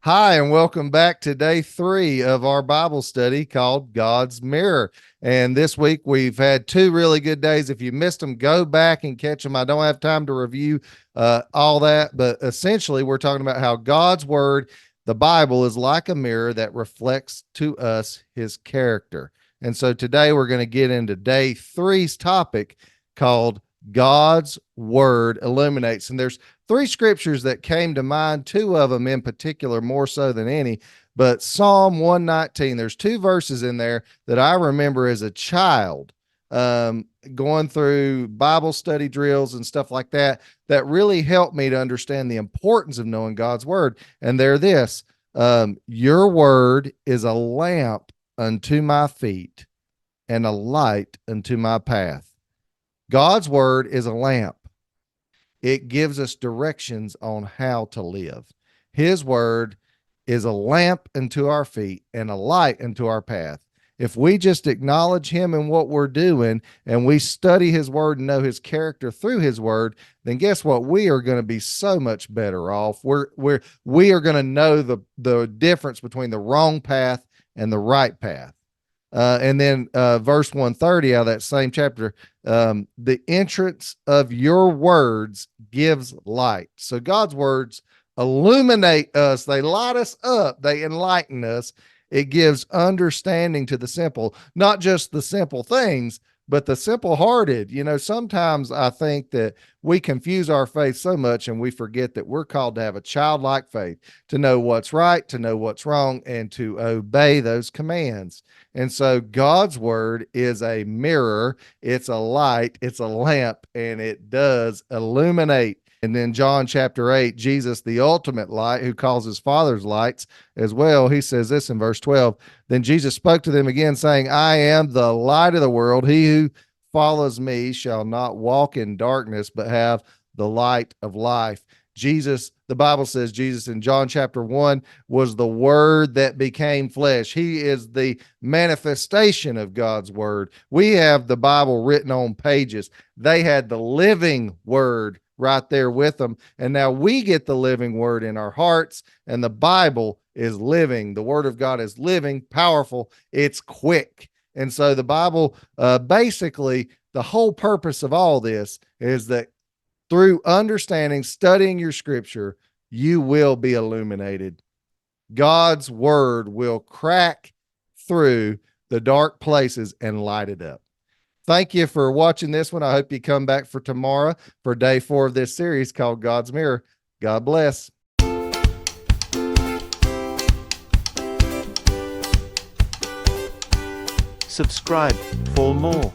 Hi, and welcome back to day 3 of our Bible study called God's Mirror. And this week we've had 2 really good days. If you missed them, go back and catch them. I don't have time to review all that, but essentially we're talking about how God's Word, the Bible, is like a mirror that reflects to us His character. And so today we're going to get into day 3's topic called God's Word Illuminates. And there's 3 scriptures that came to mind, 2 of them in particular, more so than any. But Psalm 119, there's 2 verses in there that I remember as a child going through Bible study drills and stuff like that, that really helped me to understand the importance of knowing God's Word. And they're this: your Word is a lamp unto my feet and a light unto my path. God's Word is a lamp. It gives us directions on how to live. His Word is a lamp unto our feet and a light unto our path. If we just acknowledge Him in what we're doing and we study His Word and know His character through His Word, then guess what? We are going to be so much better off. We are going to know the difference between the wrong path and the right path. And then verse 130 out of that same chapter, the entrance of your words gives light. So God's words illuminate us. They light us up. They enlighten us. It gives understanding to the simple, not just the simple things, but the simple hearted. You know, sometimes I think that we confuse our faith so much and we forget that we're called to have a childlike faith, to know what's right, to know what's wrong, and to obey those commands. And so God's Word is a mirror, it's a light, it's a lamp, and it does illuminate. And then John chapter 8, Jesus, the ultimate light, who calls his Father's lights as well, he says this in verse 12. Then Jesus spoke to them again, saying, I am the light of the world. He who follows me shall not walk in darkness, but have the light of life. Jesus, the Bible says Jesus in John chapter 1 was the Word that became flesh. He is the manifestation of God's Word. We have the Bible written on pages. They had the living Word right there with them. And now we get the living Word in our hearts, and the Bible is living. The Word of God is living, powerful, it's quick. And so the Bible, basically, the whole purpose of all this is that through understanding, studying your scripture, you will be illuminated. God's Word will crack through the dark places and light it up. Thank you for watching this one. I hope you come back for tomorrow for day 4 of this series called God's Mirror. God bless. Subscribe for more.